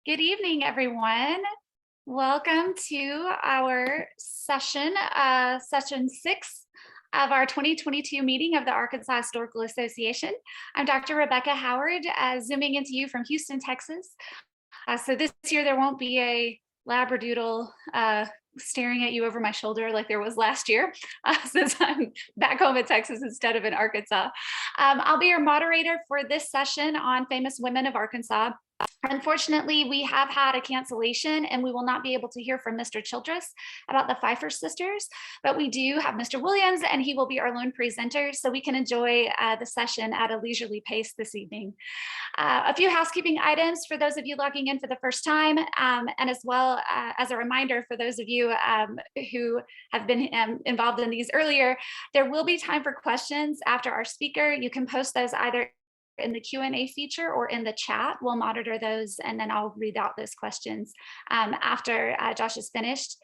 Good evening, everyone. Welcome to our session 6 of our 2022 meeting of the Arkansas Historical Association. I'm Dr. Rebecca Howard, zooming into you from Houston, Texas. So this year there won't be a labradoodle staring at you over my shoulder like there was last year, since I'm back home in Texas instead of in Arkansas. I'll be your moderator for this session on famous women of Arkansas. Unfortunately, we have had a cancellation and we will not be able to hear from Mr. Childress about the Pfeiffer sisters, but we do have Mr. Williams and he will be our lone presenter so we can enjoy the session at a leisurely pace this evening. A few housekeeping items for those of you logging in for the first time, and as well as a reminder for those of you who have been involved in these earlier, there will be time for questions after our speaker. You can post those either in the Q&A feature or in the chat. We'll monitor those and then I'll read out those questions after Josh is finished.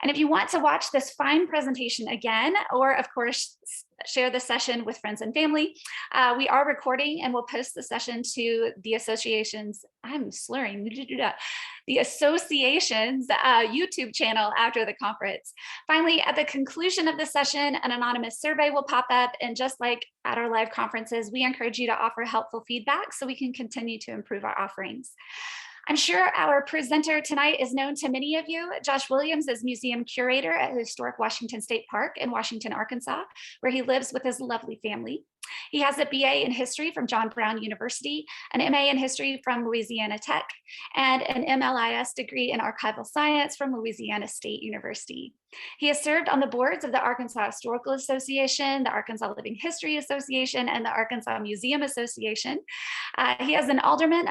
And if you want to watch this fine presentation again, or of course, share the session with friends and family, we are recording and we'll post the session to the association's, the association's YouTube channel after the conference. Finally, at the conclusion of the session, an anonymous survey will pop up, and just like at our live conferences, we encourage you to offer helpful feedback so we can continue to improve our offerings. I'm sure our presenter tonight is known to many of you. Josh Williams is museum curator at historic Washington State Park in Washington, Arkansas, where he lives with his lovely family. He has a BA in history from John Brown University, an MA in history from Louisiana Tech, and an MLIS degree in archival science from Louisiana State University. He has served on the boards of the Arkansas Historical Association, the Arkansas Living History Association, and the Arkansas Museum Association. He is an alderman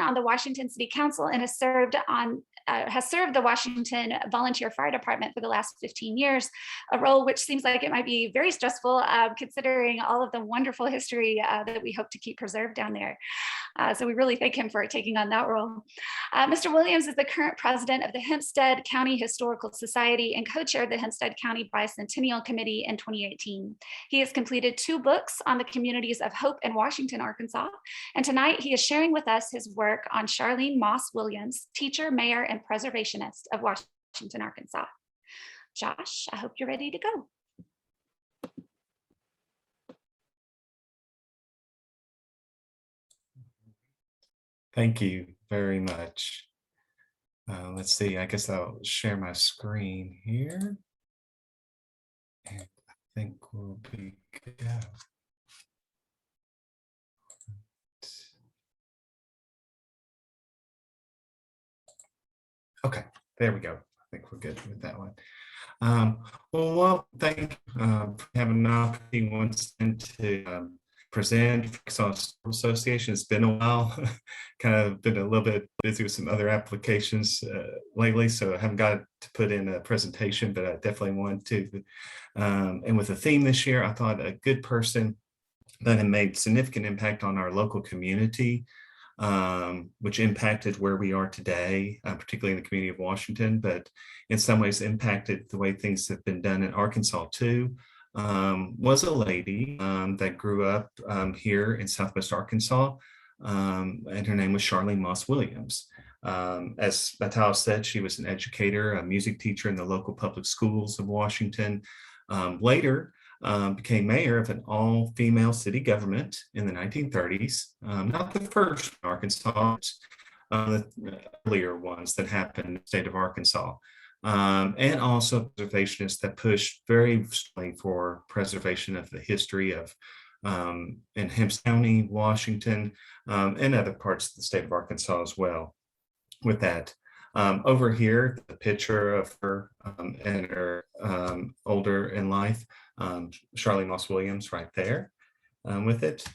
on the Washington City Council and has served the Washington Volunteer Fire Department for the last 15 years, a role which seems like it might be very stressful considering all of the wonderful history that we hope to keep preserved down there. So we really thank him for taking on that role. Mr. Williams is the current president of the Hempstead County Historical Society and co-chaired the Hempstead County Bicentennial Committee in 2018. He has completed 2 books on the communities of Hope and Washington, Arkansas. And tonight he is sharing with us his work on Charlean Moss Williams, teacher, mayor, and preservationist of Washington, Arkansas. Josh, I hope you're ready to go. Thank you very much. Let's see, I guess I'll share my screen here. And I think we'll be good. Okay, there we go. I think we're good with that one. Well, thank you for having an opportunity once again to present Arkansas Association. It's been a while, kind of been a little bit busy with some other applications lately, so I haven't got to put in a presentation, but I definitely want to. And with the theme this year, I thought a good person that had made significant impact on our local community, which impacted where we are today, particularly in the community of Washington, but in some ways impacted the way things have been done in Arkansas too. Was a lady that grew up here in Southwest Arkansas, and her name was Charlean Moss Williams. As Natal said, she was an educator, a music teacher in the local public schools of Washington. Later, became mayor of an all-female city government in the 1930s. Not the first in Arkansas, but the earlier ones that happened in the state of Arkansas. And also preservationists that pushed very strongly for preservation of the history of in Hempstead County, Washington, and other parts of the state of Arkansas as well. With that, over here, the picture of her and her older in life, Charlean Moss Williams right there with it.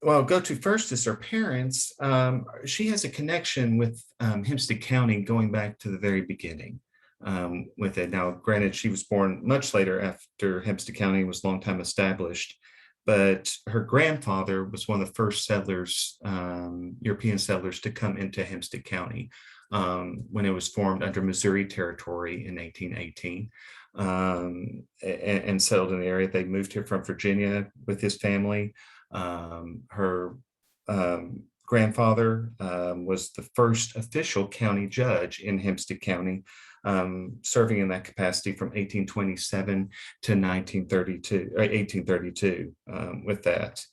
Well, I'll go to first is her parents. She has a connection with Hempstead County going back to the very beginning with it. Now, granted, she was born much later after Hempstead County was a long time established, but her grandfather was one of the first settlers, European settlers, to come into Hempstead County when it was formed under Missouri Territory in 1818 and settled in the area. They moved here from Virginia with his family. Her grandfather was the first official county judge in Hempstead County, serving in that capacity from 1827 to 1932, or 1832 with that.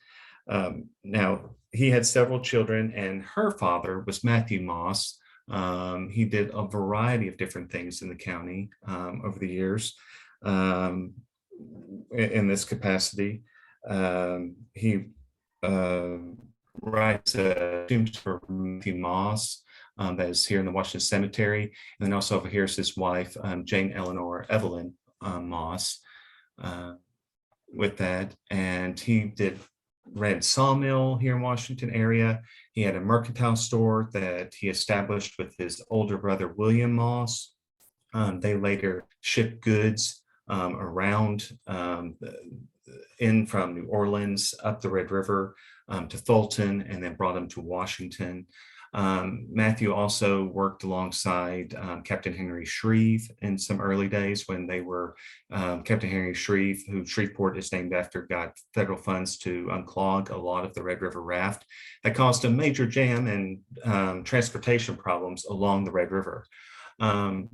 Now, he had several children, and her father was Matthew Moss. He did a variety of different things in the county over the years in this capacity. He writes tombs for Matthew Moss that is here in the Washington Cemetery. And then also over here is his wife, Jane Eleanor Evelyn Moss with that. And he ran sawmill here in Washington area. He had a mercantile store that he established with his older brother, William Moss. They later shipped goods around in from New Orleans up the Red River to Fulton, and then brought them to Washington. Matthew also worked alongside Captain Henry Shreve in some early days when they were Captain Henry Shreve, who Shreveport is named after, got federal funds to unclog a lot of the Red River raft that caused a major jam and transportation problems along the Red River.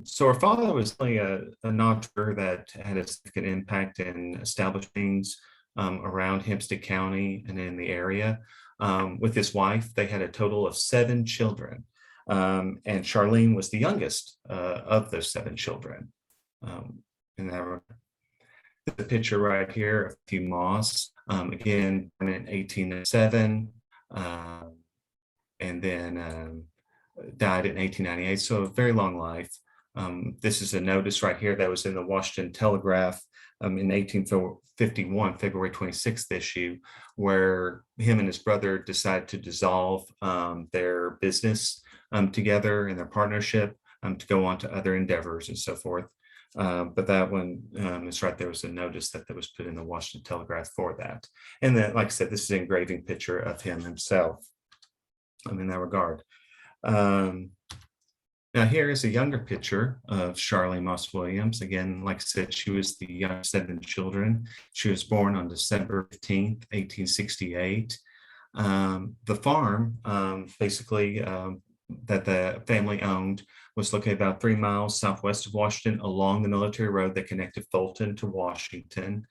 So her father was really an entrepreneur that had a significant impact in establishing things around Hempstead County and in the area. With his wife, they had a total of 7 children, and Charlean was the youngest of those 7 children. And the picture right here of Matthew Moss, again born in 1807, and then died in 1898, so a very long life. This is a notice right here that was in the Washington Telegraph in 1851, February 26th issue, where him and his brother decided to dissolve their business together and their partnership to go on to other endeavors and so forth. But that one is right there was a notice that was put in the Washington Telegraph for that. And then, like I said, this is an engraving picture of him himself in that regard. Now here is a younger picture of Charlean Moss Williams. Again, like I said, she was the youngest of 7 children. She was born on December 15th, 1868. The farm, basically, that the family owned was located about 3 miles southwest of Washington along the military road that connected Fulton to Washington.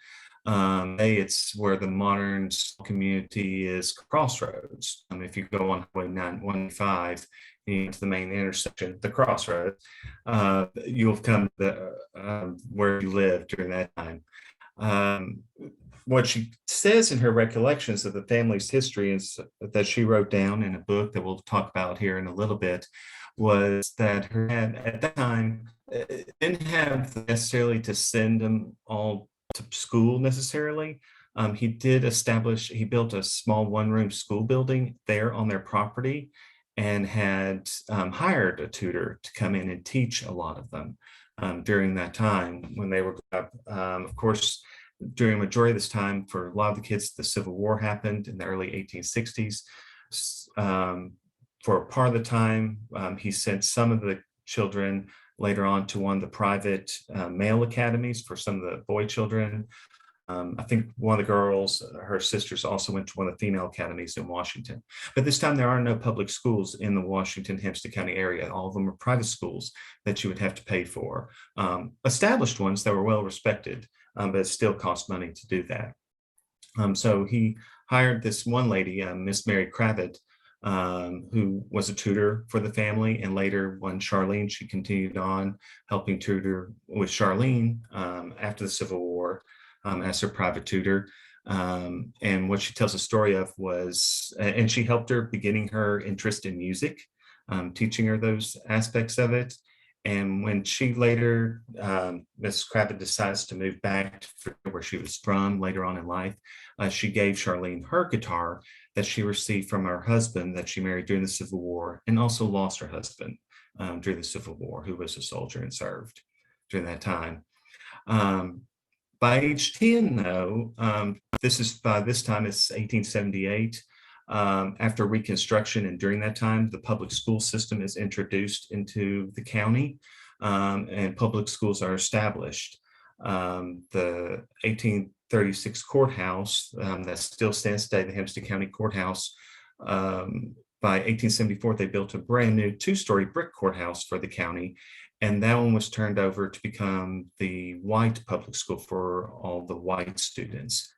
It's where the modern community is Crossroads. If you go on Highway 915 into the main intersection, the Crossroads, you'll come to where you lived during that time. What she says in her recollections of the family's history is that she wrote down in a book that we'll talk about here in a little bit, was that her dad at that time didn't have necessarily to send them all to school necessarily. He built a small 1-room school building there on their property and had hired a tutor to come in and teach a lot of them during that time when they were up. Of course, during a majority of this time, for a lot of the kids, the Civil War happened in the early 1860s. For part of the time, he sent some of the children later on to one of the private male academies for some of the boy children. I think one of the girls, her sisters, also went to one of the female academies in Washington. But this time there are no public schools in the Washington, Hempstead County area. All of them are private schools that you would have to pay for. Established ones that were well respected, but it still cost money to do that. So he hired this one lady, Miss Mary Cravett, who was a tutor for the family, and later when Charlean, she continued on helping tutor with Charlean after the Civil War as her private tutor. And what she tells a story of was, and she helped her beginning her interest in music, teaching her those aspects of it. And when she later, Miss Cravett decides to move back to where she was from later on in life, she gave Charlean her guitar that she received from her husband that she married during the Civil War, and also lost her husband during the Civil War, who was a soldier and served during that time. By age 10, though, by this time it's 1878. After Reconstruction, and during that time, the public school system is introduced into the county, and public schools are established. The 1836 courthouse that still stands today, the Hempstead County Courthouse, by 1874, they built a brand new 2-story brick courthouse for the county, and that one was turned over to become the white public school for all the white students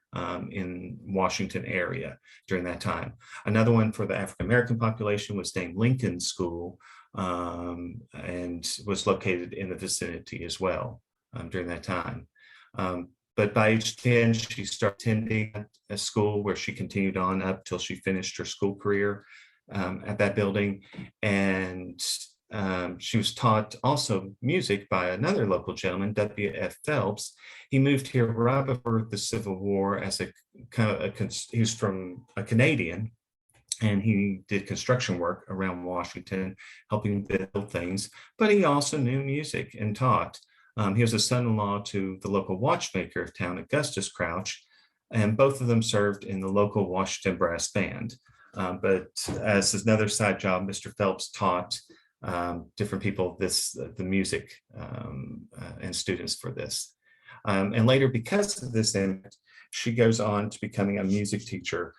in Washington area during that time. Another one for the African American population was named Lincoln School, and was located in the vicinity as well during that time. But by age 10, she started attending a school where she continued on up till she finished her school career at that building. And she was taught also music by another local gentleman, W.F. Phelps. He moved here right before the Civil War as a kind of he was from a Canadian, and he did construction work around Washington, helping build things, but he also knew music and taught. He was a son-in-law to the local watchmaker of town, Augustus Crouch, and both of them served in the local Washington brass band. But as another side job, Mr. Phelps taught different people the music and students for this. And later, because of this, she goes on to becoming a music teacher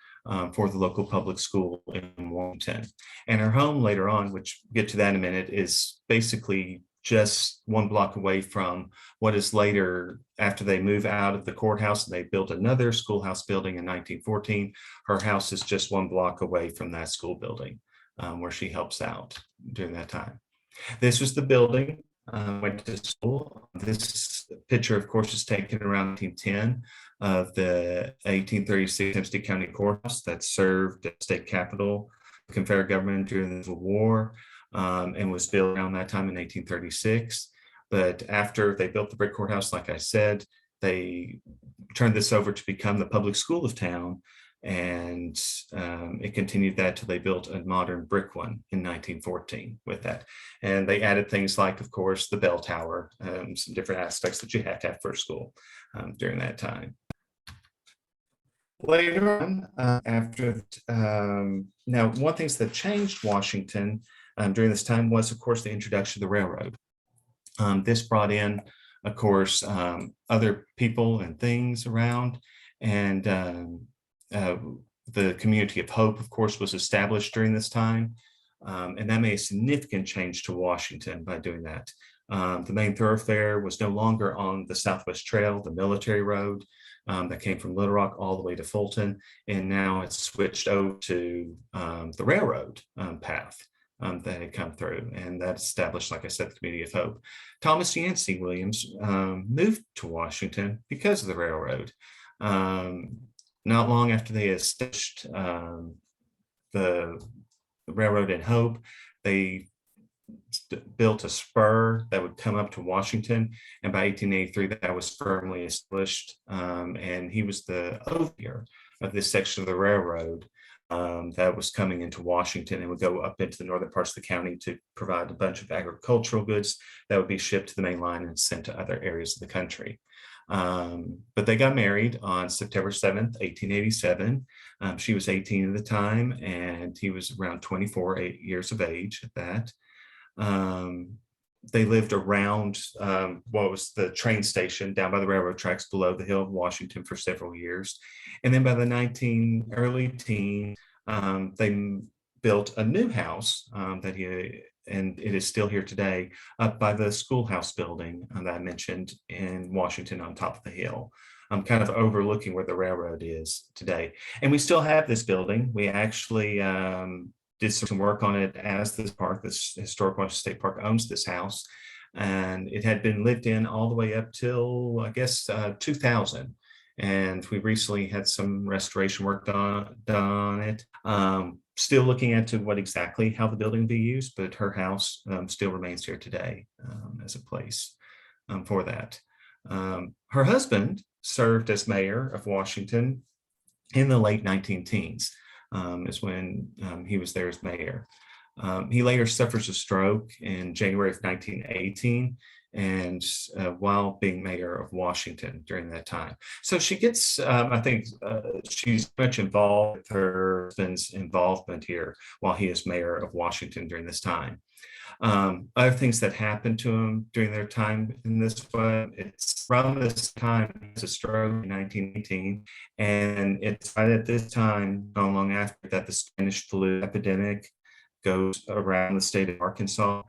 for the local public school in Washington. And her home later on, which we'll get to that in a minute, is basically just 1 block away from what is later, after they move out of the courthouse and they built another schoolhouse building in 1914, her house is just 1 block away from that school building where she helps out during that time. This was the building went to school. This picture, of course, is taken around 1910 of the 1836 Hempstead County Courthouse that served the state capital, the Confederate government during the Civil War, and was built around that time in 1836. But after they built the brick courthouse, like I said, they turned this over to become the public school of town, and it continued that till they built a modern brick one in 1914 with that. And they added things like, of course, the bell tower, some different aspects that you have to have for school during that time. Later on, now one thing that changed Washington during this time was, of course, the introduction of the railroad. This brought in, of course, other people and things around, and the community of Hope, of course, was established during this time, and that made a significant change to Washington by doing that. The main thoroughfare was no longer on the Southwest Trail, the military road that came from Little Rock all the way to Fulton, and now it's switched over to the railroad path that had come through, and that established, like I said, the Community of Hope. Thomas Yancey Williams moved to Washington because of the railroad. Not long after they established the railroad in Hope, they built a spur that would come up to Washington, and by 1883 that was firmly established, and he was the overseer of this section of the railroad that was coming into Washington and would go up into the northern parts of the county to provide a bunch of agricultural goods that would be shipped to the main line and sent to other areas of the country. But they got married on September 7th, 1887. She was 18 at the time, and he was around 24 years of age at that. They lived around what was the train station down by the railroad tracks below the Hill of Washington for several years. And then by the early teens, they built a new house and it is still here today, up by the schoolhouse building that I mentioned in Washington on top of the hill, kind of overlooking where the railroad is today. And we still have this building. We actually did some work on it as this park. This Historic Washington State Park owns this house, and it had been lived in all the way up till, I guess, 2000. And we recently had some restoration work done on it. Still looking into how the building will be used, but her house still remains here today as a place for that. Her husband served as mayor of Washington in the late 19 teens, is when he was there as mayor. He later suffers a stroke in January of 1918, and while being mayor of Washington during that time. So she gets, I think she's much involved with her husband's involvement here while he is mayor of Washington during this time. Other things that happened to him during their time in this one, it's around this time, he has a stroke in 1918, and it's right at this time, not long after that, the Spanish flu epidemic goes around the state of Arkansas.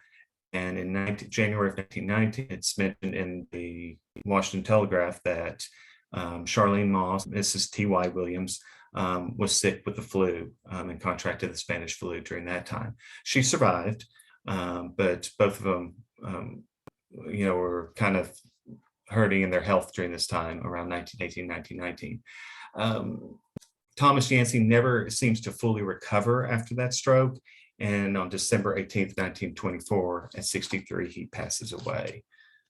And in January of 1919, it's mentioned in the Washington Telegraph that Charlean Moss, Mrs. T.Y. Williams, was sick with the flu and contracted the Spanish flu during that time. She survived, but both of them, were kind of hurting in their health during this time around 1918, 1919. Thomas Yancey never seems to fully recover after that stroke. And on December 18th, 1924, at 63, he passes away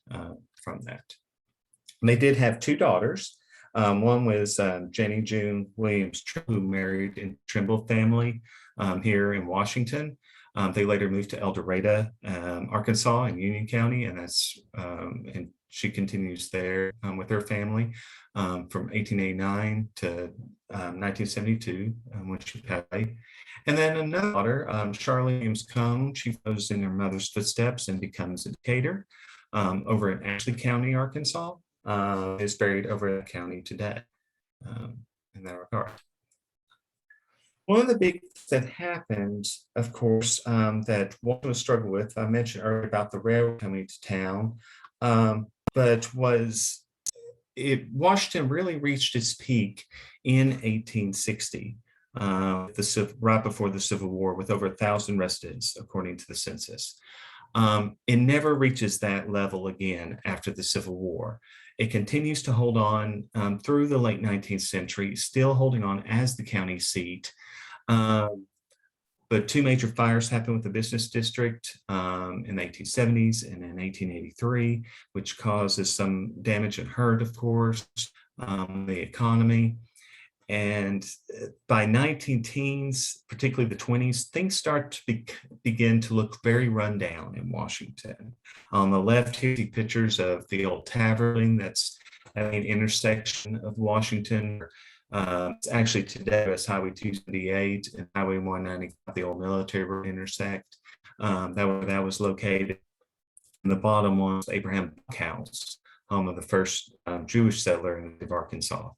from that. And they did have two daughters. One was Jenny June Williams, who married in Trimble family here in Washington. They later moved to El Dorado, Arkansas, in Union County, and and she continues there with her family from 1889 to 1972 when she passed away. And then another daughter, Charlean Williams Cone, she follows in her mother's footsteps and becomes a educator over in Ashley County, Arkansas. Is buried over in the county today in that regard. One of the big things that happened, of course, that Washington was struggling with, I mentioned earlier about the railroad coming to town, but Washington really reached its peak in 1860, right before the Civil War, with over 1,000 residents, according to the census. It never reaches that level again after the Civil War. It continues to hold on through the late 19th century, still holding on as the county seat. But two major fires happened with the business district in the 1870s and in 1883, which causes some damage and hurt, of course, the economy. And by 19 teens, particularly the 20s, things start to begin to look very rundown in Washington. On the left here, you see pictures of the old tavern that's at an intersection of Washington. It's actually today, it's Highway 278 and Highway 195, the old military road intersect. That was located. And the bottom one was Abraham House, home of the first Jewish settler in the state of Arkansas,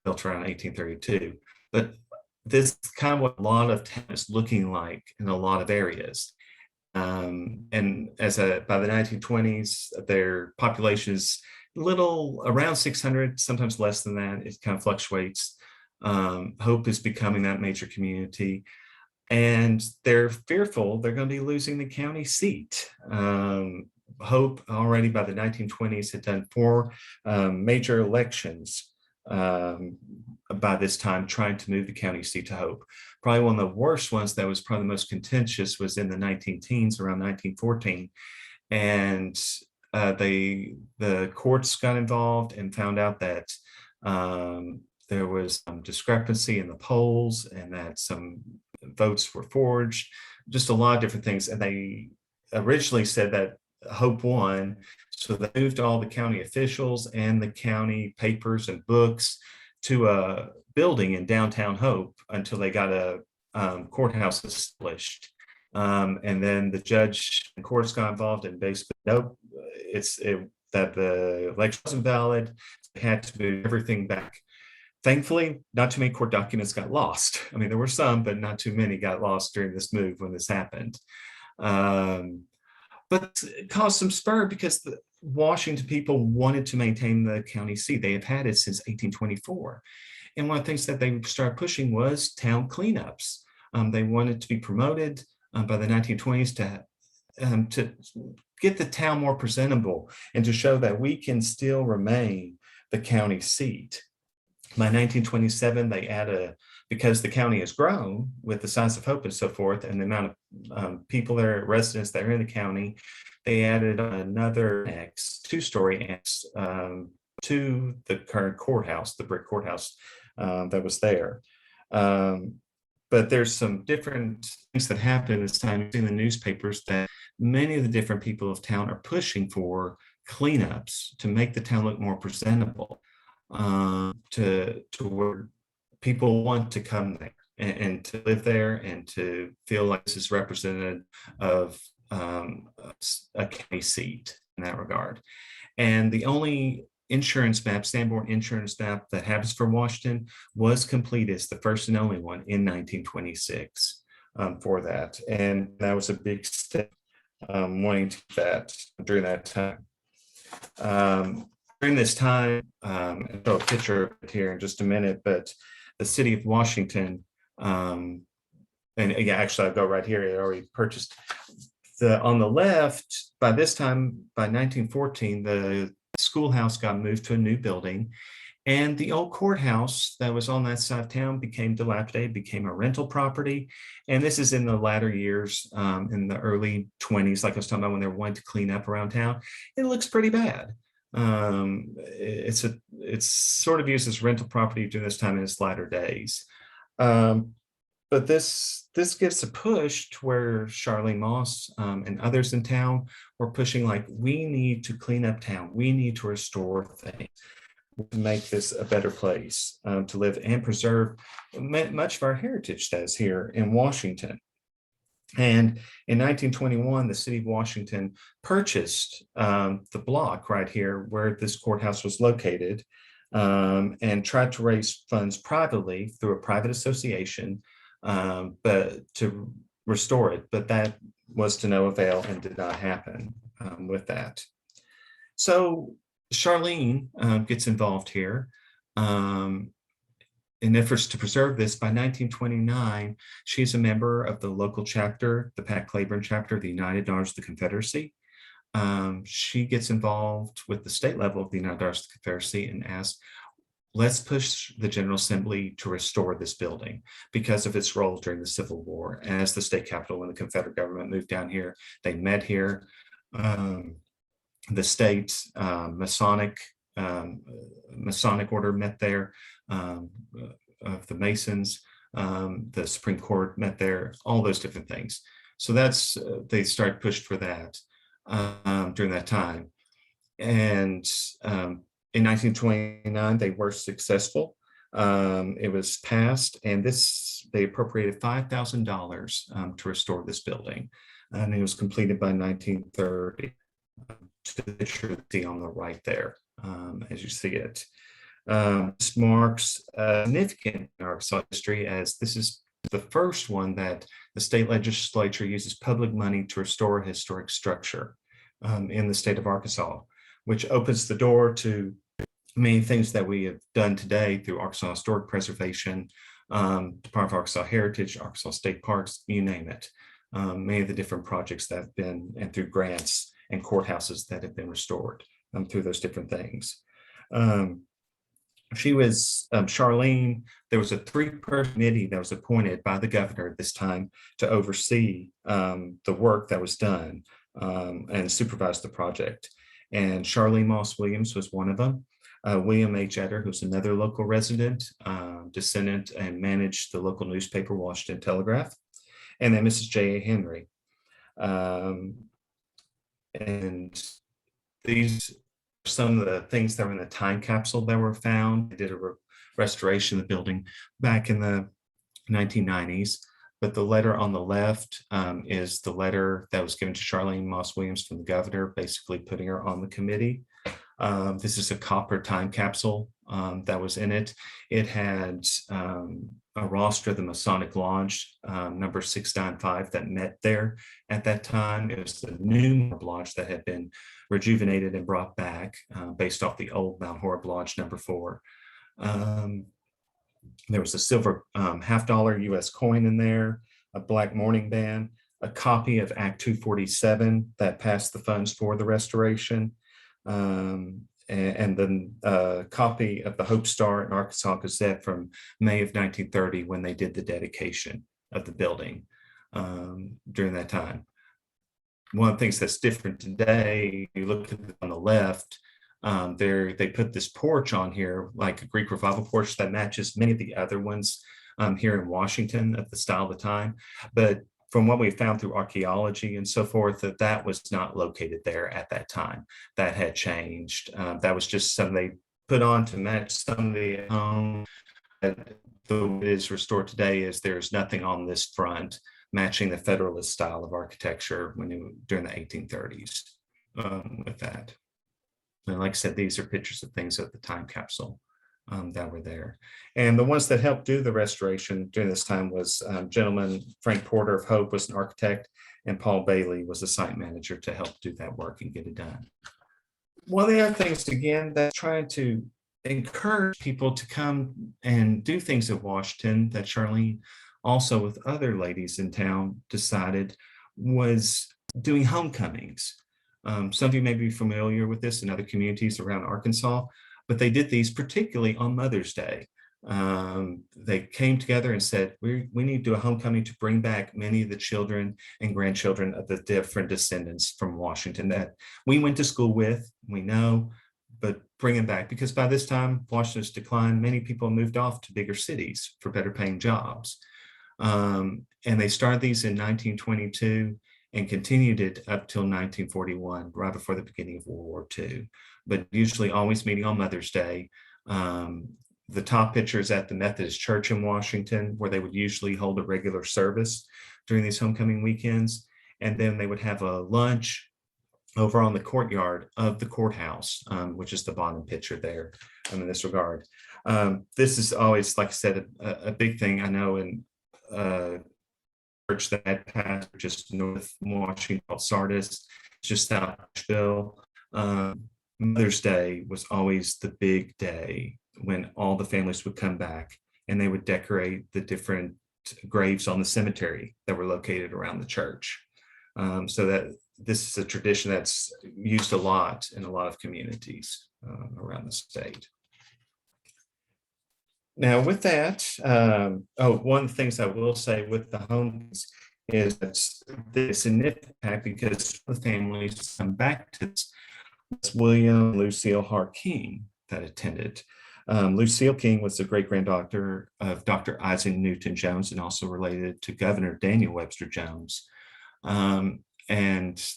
built around 1832. But this is kind of what a lot of town is looking like in a lot of areas. And by the 1920s, their population is around 600, sometimes less than that. It kind of fluctuates. Hope is becoming that major community. And they're fearful they're going to be losing the county seat. Hope already by the 1920s had done 4 major elections by this time, trying to move the county seat to Hope. Probably one of the worst ones that was probably the most contentious was in the 19-teens, around 1914. And the courts got involved and found out that there was some discrepancy in the polls and that some votes were forged, just a lot of different things. And they originally said that Hope won, so they moved all the county officials and the county papers and books to a building in downtown Hope until they got a courthouse established. And then the judge and courts got involved and basically, nope, that the election wasn't valid. They had to move everything back. Thankfully, not too many court documents got lost. I mean, there were some, but not too many got lost during this move when this happened. But it caused some stir because the Washington people wanted to maintain the county seat. They have had it since 1824. And one of the things that they started pushing was town cleanups. They wanted to be promoted by the 1920s to get the town more presentable and to show that we can still remain the county seat. By 1927, they add because the county has grown with the size of Hope and so forth, and the amount of people there, residents that are in the county, they added another annex, 2-story annex to the current courthouse, the brick courthouse that was there. But there's some different things that happen this time in the newspapers that many of the different people of town are pushing for cleanups to make the town look more presentable, to where people want to come there and to live there and to feel like this is representative of a county seat in that regard. And the only insurance map, Sanborn insurance map that happens for Washington was completed. It's the first and only one in 1926 for that. And that was a big step wanting to do that during that time. During this time, I'll show a picture of it here in just a minute, but the city of Washington, and yeah, actually I'll go right here, it already purchased. On the left, by this time, by 1914, the schoolhouse got moved to a new building, and the old courthouse that was on that side of town became dilapidated, became a rental property. And this is in the latter years, in the early 20s, like I was talking about when they were wanting to clean up around town. It looks pretty bad. It's sort of used as rental property during this time in its latter days. But this gives a push to where Charlean Moss and others in town were pushing, like, we need to clean up town. We need to restore things to make this a better place to live and preserve much of our heritage that is here in Washington. And in 1921, the city of Washington purchased the block right here where this courthouse was located, and tried to raise funds privately through a private association, but to restore it. But that was to no avail and did not happen with that. So Charlean gets involved here. In efforts to preserve this, by 1929, she's a member of the local chapter, the Pat Claiborne chapter of the United Daughters of the Confederacy. She gets involved with the state level of the United Daughters of the Confederacy and asks, let's push the General Assembly to restore this building because of its role during the Civil War. As the state capital, when the Confederate government moved down here, they met here. The state Masonic order met there, of the Masons, the Supreme Court met there, all those different things. So that's, they started pushed for that during that time. And in 1929, they were successful. It was passed, and they appropriated $5,000 to restore this building. And it was completed by 1930. To the picture see on the right there, as you see it. This marks a significant in Arkansas history, as this is the first one that the state legislature uses public money to restore a historic structure in the state of Arkansas, which opens the door to many things that we have done today through Arkansas Historic Preservation, Department of Arkansas Heritage, Arkansas State Parks, you name it. Many of the different projects that have been, and through grants and courthouses that have been restored through those different things. She was, Charlean, there was a 3-person committee that was appointed by the governor at this time to oversee the work that was done and supervise the project. And Charlean Moss Williams was one of them. William H. Etter, who's another local resident, descendant, and managed the local newspaper, Washington Telegraph. And then Mrs. J.A. Henry. And these are some of the things that were in the time capsule that were found. They did a restoration of the building back in the 1990s. But the letter on the left is the letter that was given to Charlean Moss Williams from the governor, basically putting her on the committee. This is a copper time capsule that was in it. It had a roster of the Masonic Lodge, number 695, that met there at that time. It was the new Lodge that had been rejuvenated and brought back based off the old Mount Horeb Lodge number 4. There was a silver $50 US coin in there, a black mourning band, a copy of Act 247 that passed the funds for the restoration, and then a copy of the Hope Star and Arkansas Gazette from May of 1930 when they did the dedication of the building during that time. One of the things that's different today, you look at it on the left, they put this porch on here, like a Greek revival porch that matches many of the other ones here in Washington of the style of the time. But from what we found through archaeology and so forth, that was not located there at that time. That had changed. That was just something they put on to match somebody at home. The way it is restored today is there's nothing on this front matching the Federalist style of architecture during the 1830s with that. And like I said, these are pictures of things at the time capsule that were there. And the ones that helped do the restoration during this time was gentleman Frank Porter of Hope was an architect, and Paul Bailey was the site manager to help do that work and get it done. One of the other things, again, that's trying to encourage people to come and do things at Washington that Charlean, also with other ladies in town, decided was doing homecomings. Some of you may be familiar with this in other communities around Arkansas, but they did these particularly on Mother's Day. They came together and said, we need to do a homecoming to bring back many of the children and grandchildren of the different descendants from Washington that we went to school with, we know, but bring them back, because by this time, Washington's declined. Many people moved off to bigger cities for better paying jobs. And they started these in 1922 and continued it up till 1941, right before the beginning of World War II, but usually always meeting on Mother's Day. The top picture is at the Methodist Church in Washington, where they would usually hold a regular service during these homecoming weekends. And then they would have a lunch over on the courtyard of the courthouse, which is the bottom picture there in this regard. This is always, like I said, a big thing. I know in church that passed just north Washington called Sardis, just south of Nashville. Mother's Day was always the big day when all the families would come back and they would decorate the different graves on the cemetery that were located around the church. So that this is a tradition that's used a lot in a lot of communities around the state. Now with that, one of the things I will say with the homes is that the significant, because the families come back to this, it's William Lucille Hart King that attended. Lucille King was the great-granddaughter of Dr. Isaac Newton Jones and also related to Governor Daniel Webster Jones. And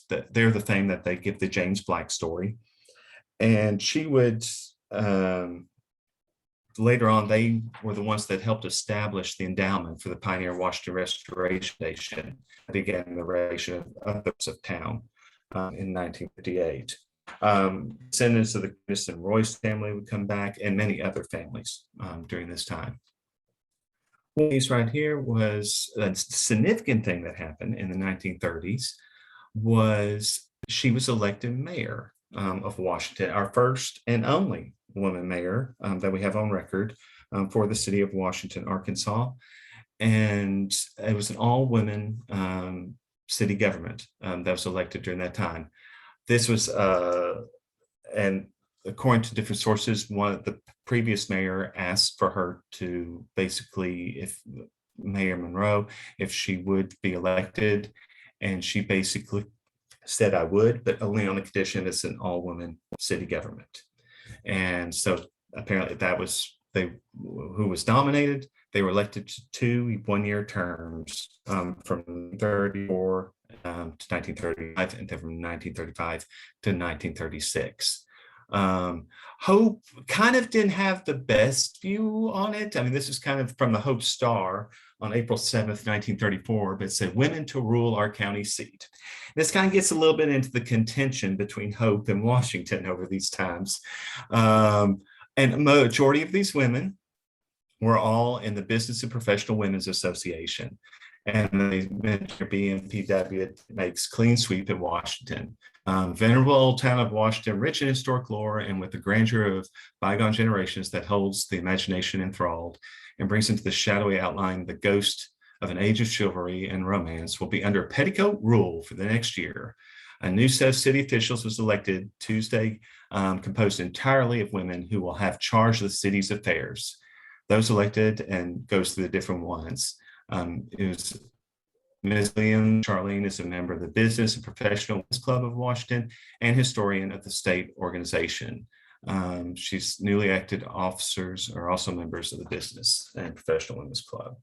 they're the fame that they give the James Black story. And she would, later on, they were the ones that helped establish the endowment for the Pioneer Washington Restoration Station, began the restoration of others of town in 1958. Descendants of the Curtis and Royce family would come back, and many other families during this time. One of these right here was a significant thing that happened in the 1930s. Was she was elected mayor of Washington, our first and only woman mayor that we have on record for the city of Washington, Arkansas. And it was an all-women city government that was elected during that time. This was, and according to different sources, the previous mayor asked for her to basically, if Mayor Monroe, if she would be elected. And she basically said, I would, but only on the condition it's an all-woman city government. And so apparently that was who was nominated. They were elected to 2 one-year terms from 34 to 1935, and then from 1935 to 1936. Hope kind of didn't have the best view on it. I mean, this is kind of from the Hope Star on April 7th, 1934, but it said, women to rule our county seat. This kind of gets a little bit into the contention between Hope and Washington over these times. And a majority of these women were all in the Business and Professional Women's Association. And they mentioned BNPW makes clean sweep in Washington. Venerable old town of Washington, rich in historic lore and with the grandeur of bygone generations that holds the imagination enthralled and brings into the shadowy outline the ghost of an age of chivalry and romance, will be under petticoat rule for the next year. A new set of city officials was elected Tuesday, composed entirely of women who will have charge of the city's affairs. Those elected, and goes through the different ones. It was Ms. William Charlean is a member of the Business and Professional Women's Club of Washington and historian of the state organization. She's newly elected officers are also members of the Business and Professional Women's Club.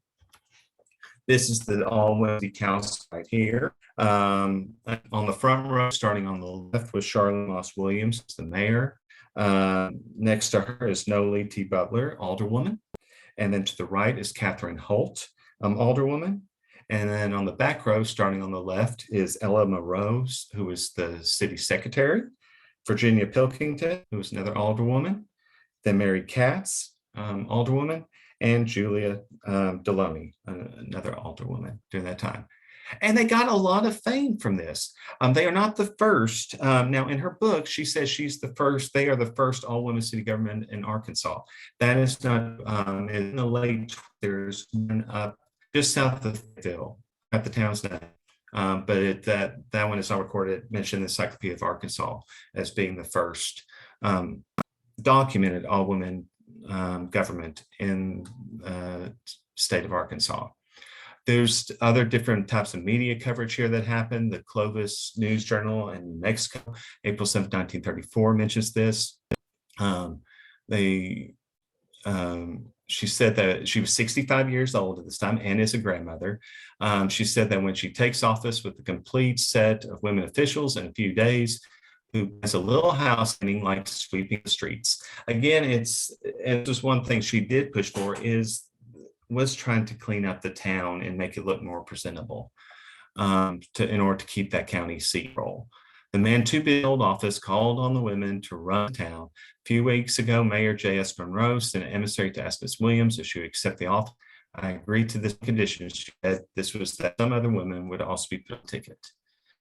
This is the all-women city council right here. On the front row, starting on the left, was Charlean Moss Williams, the mayor. Next to her is Noli T. Butler, alderwoman. And then to the right is Catherine Holt, alderwoman. And then on the back row, starting on the left, is Ella Morose, who is the city secretary. Virginia Pilkington, who is another alderwoman. Then Mary Katz, alderwoman, and Julia Deloney, another alderwoman during that time. And they got a lot of fame from this. They are not the first. Now, in her book, she says she's the first. They are the first all-women city government in Arkansas. That is not in the late. There's one up just south of Fayetteville, at the town's name. But that one is not recorded. Mentioned in the Encyclopedia of Arkansas as being the first documented all-women government in the state of Arkansas. There's other different types of media coverage here that happened. The Clovis News Journal in New Mexico, April 7th, 1934 mentions this. She said that she was 65 years old at this time and is a grandmother. She said that when she takes office with a complete set of women officials in a few days, who has a little house cleaning like sweeping the streets. Again, it's just one thing she did push for was trying to clean up the town and make it look more presentable in order to keep that county seat role. The man to build office called on the women to run the town. A few weeks ago, Mayor J.S. Monroe sent an emissary to ask Ms. Williams if she would accept the office. I agreed to this condition. She said this was that some other women would also be put on ticket.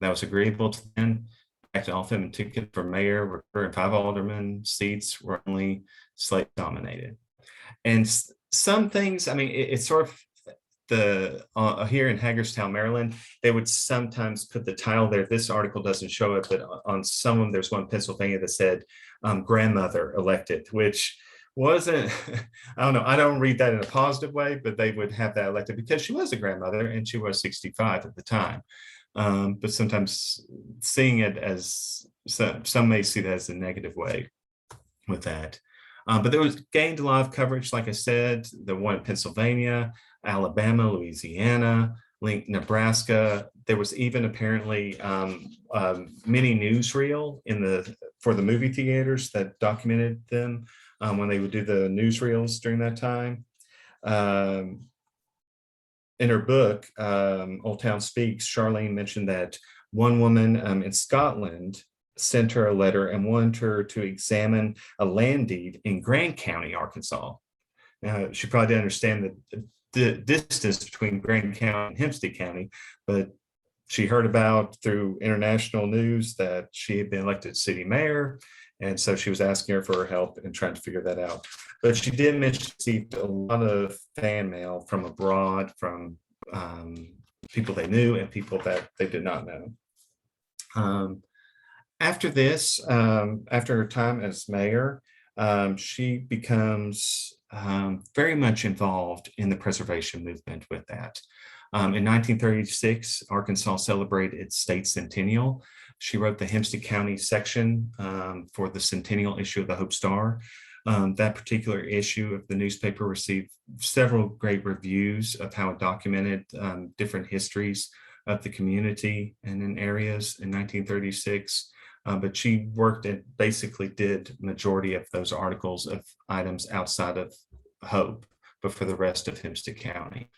That was agreeable to them. Acted off him and ticket for mayor and 5 alderman seats were only slate dominated. And some things, I mean, it's sort of here in Hagerstown, Maryland, they would sometimes put the title there. This article doesn't show it, but on some of them, there's one in Pennsylvania that said grandmother elected, which wasn't, I don't know, I don't read that in a positive way, but they would have that elected because she was a grandmother and she was 65 at the time. But sometimes seeing it as, some may see that as a negative way with that. But there was gained a lot of coverage, like I said, the one in Pennsylvania, Alabama, Louisiana, Nebraska. There was even apparently mini newsreel for the movie theaters that documented them when they would do the newsreels during that time. In her book, Old Town Speaks, Charlean mentioned that one woman in Scotland sent her a letter and wanted her to examine a land deed in Grant County, Arkansas. Now, she probably didn't understand the distance between Grant County and Hempstead County, but she heard about through international news that she had been elected city mayor. And so she was asking her for her help in trying to figure that out. But she did mention she received a lot of fan mail from abroad, from people they knew and people that they did not know. After this, after her time as mayor, she becomes very much involved in the preservation movement with that. In 1936, Arkansas celebrated its state centennial. She wrote the Hempstead County section for the centennial issue of the Hope Star. That particular issue of the newspaper received several great reviews of how it documented different histories of the community and in areas in 1936. But she worked and basically did majority of those articles of items outside of Hope, but for the rest of Hempstead County.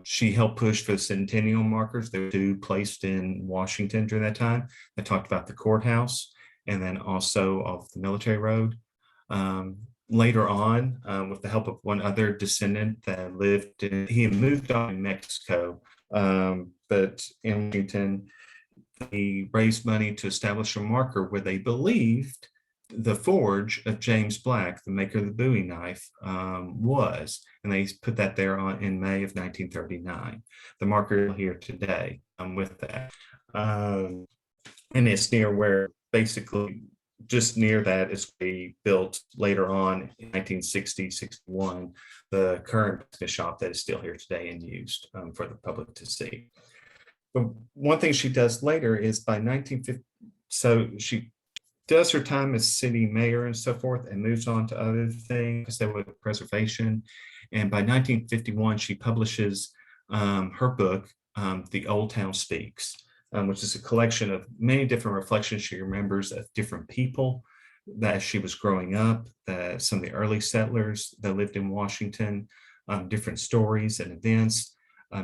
She helped push for the centennial markers. There were 2 placed in Washington during that time. They talked about the courthouse and then also of the military road. Later on, with the help of one other descendant that lived in, he had moved on in Mexico, but in Washington, he raised money to establish a marker where they believed the forge of James Black, the maker of the Bowie knife, was, and they put that there in May of 1939. The marker here today with that. And it's near where, basically just near that is we built later on in 1960, 61, the current shop that is still here today and used for the public to see. But one thing she does later is by 1950, so she does her time as city mayor and so forth and moves on to other things that with preservation. And by 1951, she publishes her book, The Old Town Speaks, which is a collection of many different reflections she remembers of different people that she was growing up, that some of the early settlers that lived in Washington, different stories and events.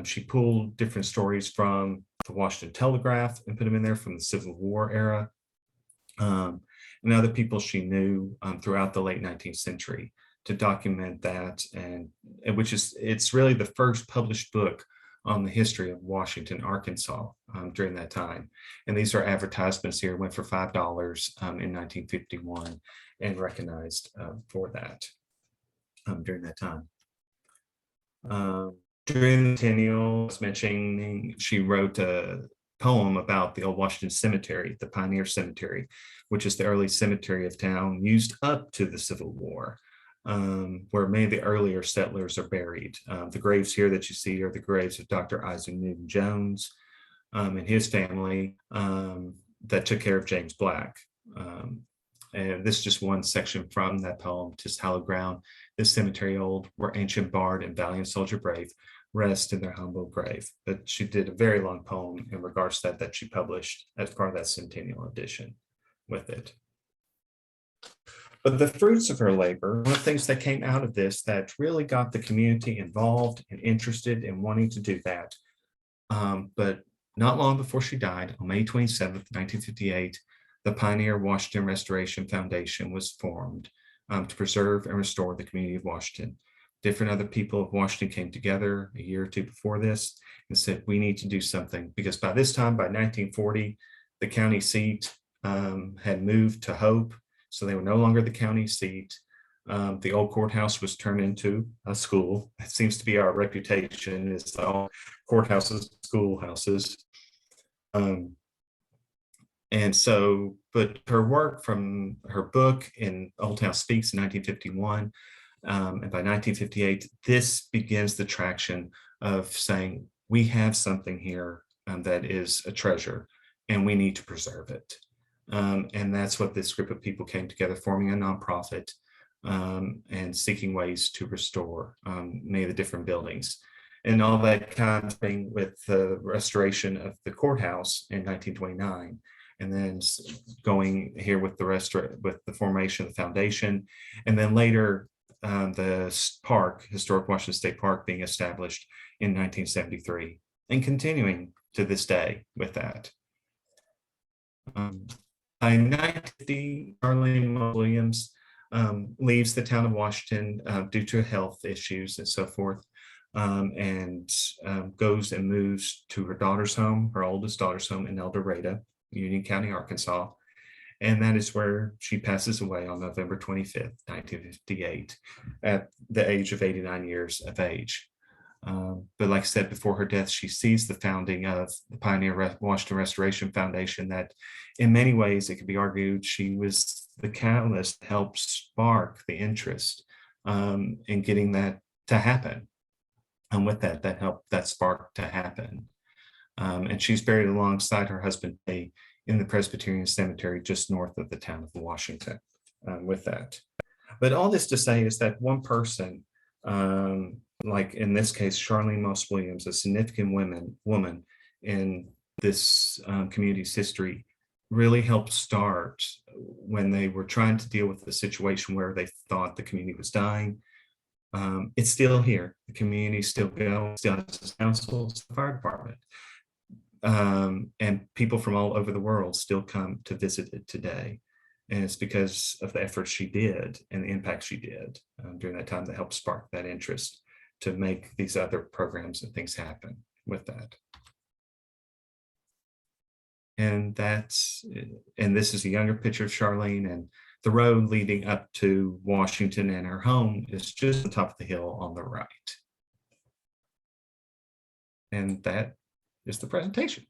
She pulled different stories from the Washington Telegraph and put them in there from the Civil War era, and other people she knew throughout the late 19th century to document that, and it's really the first published book on the history of Washington, Arkansas during that time. And these are advertisements here, went for $5 in 1951 and recognized for that during that time. During the centennial, I was mentioning, she wrote a poem about the old Washington Cemetery, the Pioneer Cemetery, which is the early cemetery of town used up to the Civil War. Where many of the earlier settlers are buried. The graves here that you see are the graves of Dr. Isaac Newton Jones and his family that took care of James Black. And this is just one section from that poem, "'Tis hallowed ground, this cemetery old, where ancient bard and valiant soldier brave rest in their humble grave." But she did a very long poem in regards to that she published as part of that centennial edition with it. But the fruits of her labor, one of the things that came out of this that really got the community involved and interested in wanting to do that. But not long before she died, on May 27th, 1958, the Pioneer Washington Restoration Foundation was formed to preserve and restore the community of Washington. Different other people of Washington came together a year or two before this and said, we need to do something, because by this time, by 1940, the county seat had moved to Hope. So they were no longer the county seat. The old courthouse was turned into a school. It seems to be our reputation, is all courthouses, schoolhouses. And so, but her work from her book in Old Town Speaks in 1951, and by 1958, this begins the traction of saying, we have something here that is a treasure, and we need to preserve it. And that's what this group of people came together, forming a nonprofit and seeking ways to restore many of the different buildings. And all that kind of thing with the restoration of the courthouse in 1929, and then going here with the formation of the foundation, and then later the park, Historic Washington State Park, being established in 1973, and continuing to this day with that. By 1950, Charlean Williams leaves the town of Washington due to health issues and so forth, and goes and moves to her daughter's home, her oldest daughter's home in El Dorado, Union County, Arkansas. And that is where she passes away on November 25th, 1958, at the age of 89 years of age. But like I said, before her death, she sees the founding of the Pioneer Washington Restoration Foundation, that in many ways, it could be argued she was the catalyst that helped spark the interest in getting that to happen. And with that helped that spark to happen. And she's buried alongside her husband in the Presbyterian Cemetery just north of the town of Washington with that. But all this to say is that one person, like in this case, Charlean Moss Williams, a significant woman in this community's history, really helped start when they were trying to deal with the situation where they thought the community was dying. It's still here. The community still going, still has councils, fire department. And people from all over the world still come to visit it today. And it's because of the efforts she did and the impact she did during that time that helped spark that interest to make these other programs and things happen with that. And this is a younger picture of Charlean, and the road leading up to Washington and her home is just on top of the hill on the right. And that is the presentation.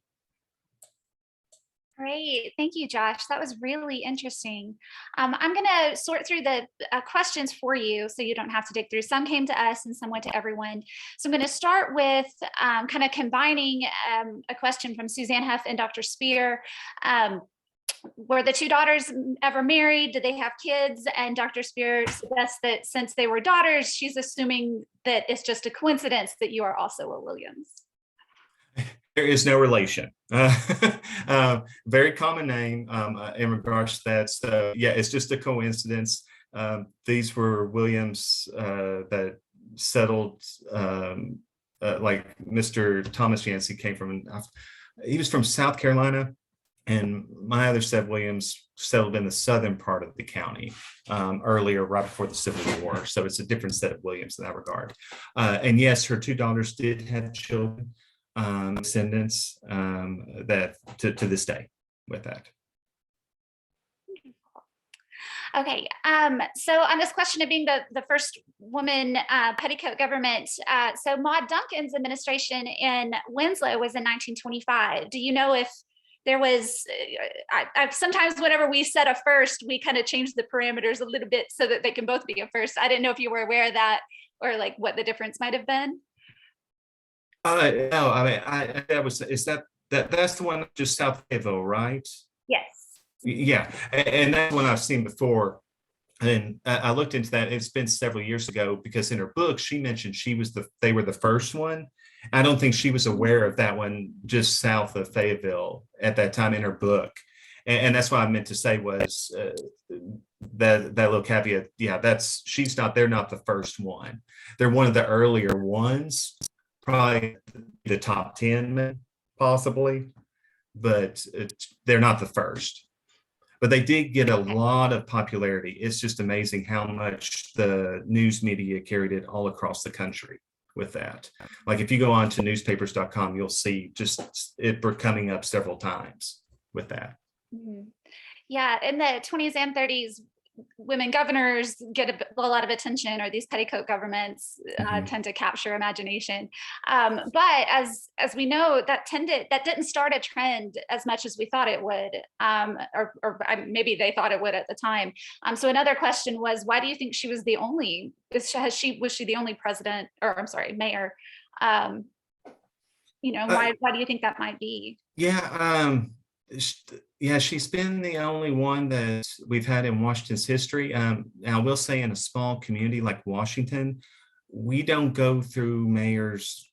Great. Thank you, Josh. That was really interesting. I'm going to sort through the questions for you so you don't have to dig through. Some came to us and some went to everyone. So I'm going to start with kind of combining a question from Suzanne Huff and Dr. Spear. were the two daughters ever married? Did they have kids? And Dr. Spear suggests that since they were daughters, she's assuming that it's just a coincidence that you are also a Williams. There is no relation. Very common name in regards to that. So yeah, it's just a coincidence. These were Williams that settled, like Mr. Thomas Yancey came from, he was from South Carolina, and my other set Williams settled in the southern part of the county earlier, right before the Civil War. So it's a different set of Williams in that regard. And yes, her two daughters did have children, descendants that to this day with that. Okay, so on this question of being the first woman petticoat government, so Maud Duncan's administration in Winslow was in 1925. Do you know if there was, sometimes whenever we set a first, we kind of change the parameters a little bit so that they can both be a first. I didn't know if you were aware of that or like what the difference might have been. No, I mean, that's the one just south of Fayetteville, right? Yes. Yeah, and that's one I've seen before. And I looked into that. It's been several years ago because in her book, she mentioned they were the first one. I don't think she was aware of that one just south of Fayetteville at that time in her book. And that's what I meant to say was that little caveat. Yeah, they're not the first one. They're one of the earlier ones, probably the top 10 possibly, but they're not the first. But they did get a lot of popularity. It's just amazing how much the news media carried it all across the country with that. Like if you go on to newspapers.com, you'll see just it coming up several times with that. Mm-hmm. Yeah, in the 20s and 30s, women governors get a lot of attention, or these petticoat governments tend to capture imagination. But as we know, that didn't start a trend as much as we thought it would, or maybe they thought it would at the time. So another question was, why do you think she was the only? Was she the only president, or I'm sorry, mayor? Why do you think that might be? Yeah, she's been the only one that we've had in Washington's history. I will say in a small community like Washington, we don't go through mayors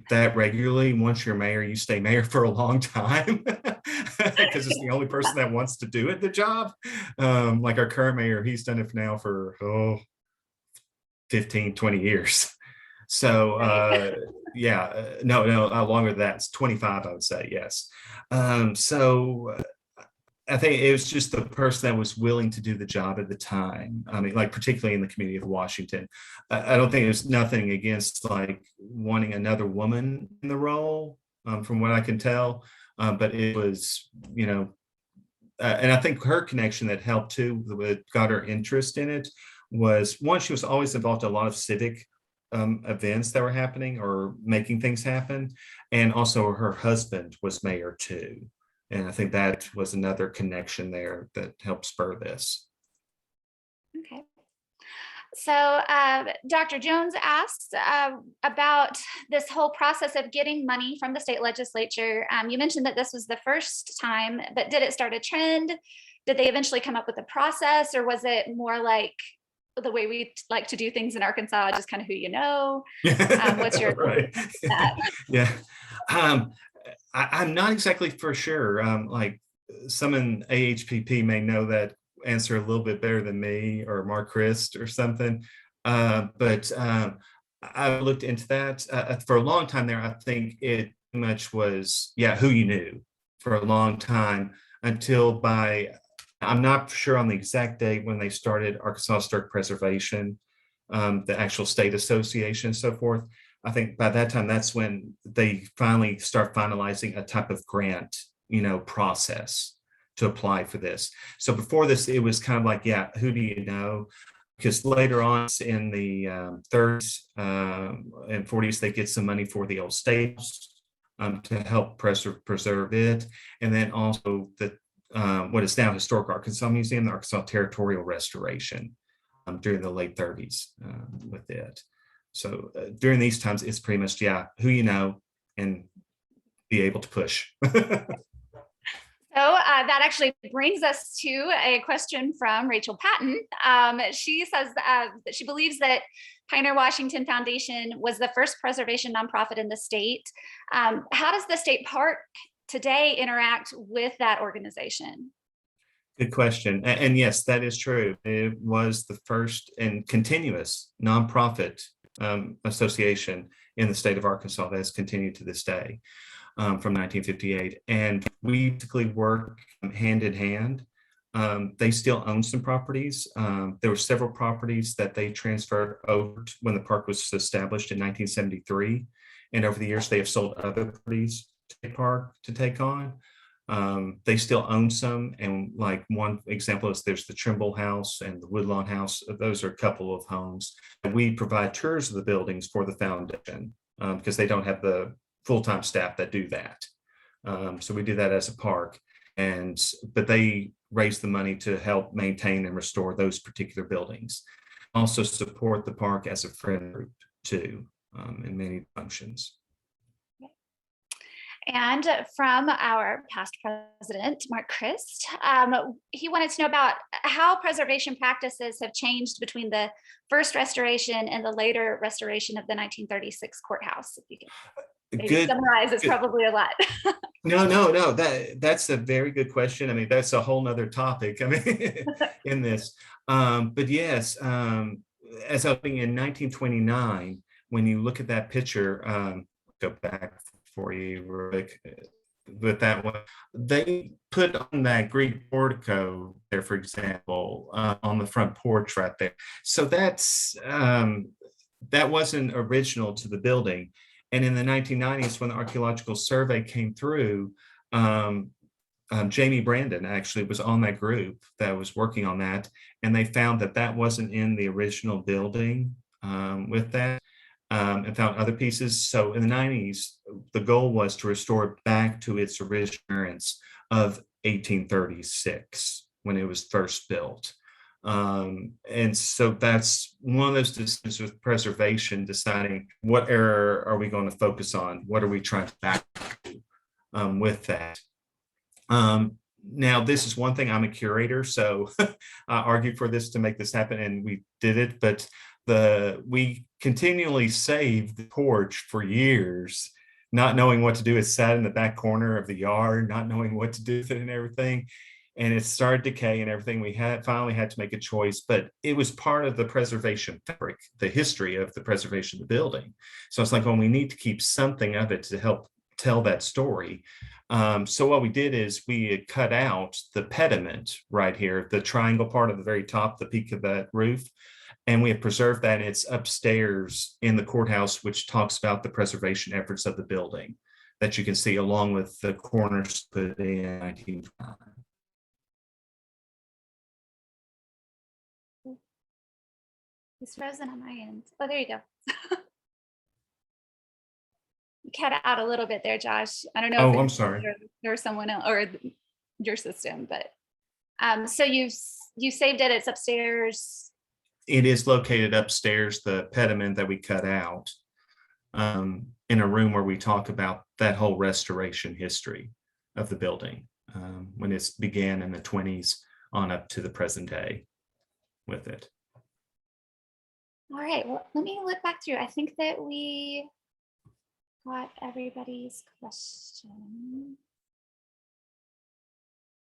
that regularly. Once you're mayor, you stay mayor for a long time because it's the only person that wants to do the job. Like our current mayor, he's done it now for 15, 20 years. So no, longer than that. It's 25, I would say, yes. So I think it was just the person that was willing to do the job at the time. I mean, like particularly in the community of Washington. I don't think there's nothing against like wanting another woman in the role, from what I can tell. But it was, and I think her connection that helped too, that got her interest in it, was one, she was always involved in a lot of civic events that were happening or making things happen. And also her husband was mayor too. And I think that was another connection there that helped spur this. Okay. So Dr. Jones asks about this whole process of getting money from the state legislature. You mentioned that this was the first time, but did it start a trend? Did they eventually come up with a process, or was it more like the way we like to do things in Arkansas, just kind of who you know? What's your right? Yeah. I'm not exactly for sure. Like some in AHPP may know that answer a little bit better than me or Mark Christ or something. But I looked into that for a long time there. I think it much was, who you knew for a long time until I'm not sure on the exact date when they started Arkansas Historic Preservation, the actual state association and so forth. I think by that time, that's when they finally start finalizing a type of grant, process to apply for this. So before this, it was kind of like, who do you know? Because later on in the 30s and 40s, they get some money for the old state to help preserve it. And then also what is now Historic Arkansas Museum, the Arkansas Territorial Restoration during the late 30s with it. So during these times, it's pretty much, who you know and be able to push. So that actually brings us to a question from Rachel Patton. She says that she believes that Pioneer Washington Foundation was the first preservation nonprofit in the state. How does the state park today interact with that organization? Good question. And yes, that is true. It was the first and continuous nonprofit association in the state of Arkansas that has continued to this day. From 1958, and we basically work hand in hand. They still own some properties. There were several properties that they transferred over when the park was established in 1973, and over the years they have sold other properties to the park to take on. They still own some, and like one example is there's the Trimble House and the Woodlawn House. Those are a couple of homes. And we provide tours of the buildings for the foundation because they don't have the full-time staff that do that. So we do that as a park, but they raise the money to help maintain and restore those particular buildings. Also support the park as a friend group too, in many functions. And from our past president, Mark Christ, he wanted to know about how preservation practices have changed between the first restoration and the later restoration of the 1936 courthouse. If you can maybe summarize, it's probably a lot. No. That's a very good question. I mean, that's a whole nother topic. I mean, in this, but yes, as I was in 1929, when you look at that picture, go back for you, Rick, with that one, they put on that Greek portico there, for example, on the front porch right there. So that's that wasn't original to the building. And in the 1990s, when the archaeological survey came through, Jamie Brandon actually was on that group that was working on that, and they found that that wasn't in the original building with that, and found other pieces. So in the 90s, the goal was to restore it back to its original appearance of 1836 when it was first built. And so that's one of those decisions with preservation, deciding what era are we going to focus on? What are we trying to back to with that? Now, this is one thing. I'm a curator, so I argued for this to make this happen, and we did it. But we continually saved the porch for years, not knowing what to do. It sat in the back corner of the yard, not knowing what to do with it and everything. And it started decay and everything. We finally had to make a choice, but it was part of the preservation fabric, the history of the preservation of the building. So it's like, well, we need to keep something of it to help tell that story. So what we did is we had cut out the pediment right here, the triangle part of the very top, the peak of that roof. And we have preserved that. It's upstairs in the courthouse, which talks about the preservation efforts of the building that you can see along with the corners put in 1929. It's frozen on my end. Oh, there you go. You cut out a little bit there, Josh. I don't know. Oh, I'm sorry. Or someone else or your system, but so you saved it. It's upstairs. It is located upstairs, the pediment that we cut out, in a room where we talk about that whole restoration history of the building, when it began in the 20s on up to the present day with it. All right, well, let me look back through. I think that we got everybody's question.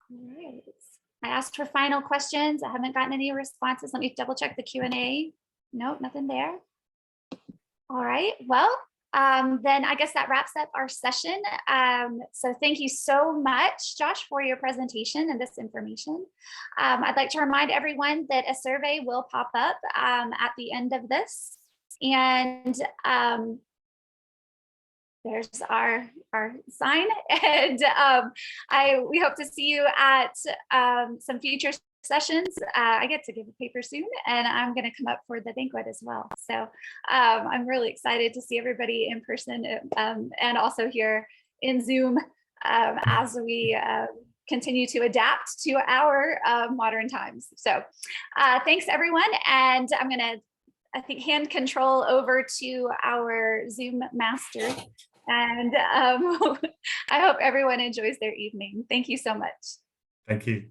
All right. I asked for final questions. I haven't gotten any responses. Let me double check the Q&A. Nope, nothing there. All right, well, then I guess that wraps up our session. So thank you so much, Josh, for your presentation and this information. I'd like to remind everyone that a survey will pop up at the end of this. And there's our sign. And we hope to see you at some future sessions. I get to give a paper soon, and I'm going to come up for the banquet as well. So I'm really excited to see everybody in person and also here in Zoom as we continue to adapt to our modern times. So thanks, everyone. And I'm going to, I think, hand control over to our Zoom master, And I hope everyone enjoys their evening. Thank you so much. Thank you.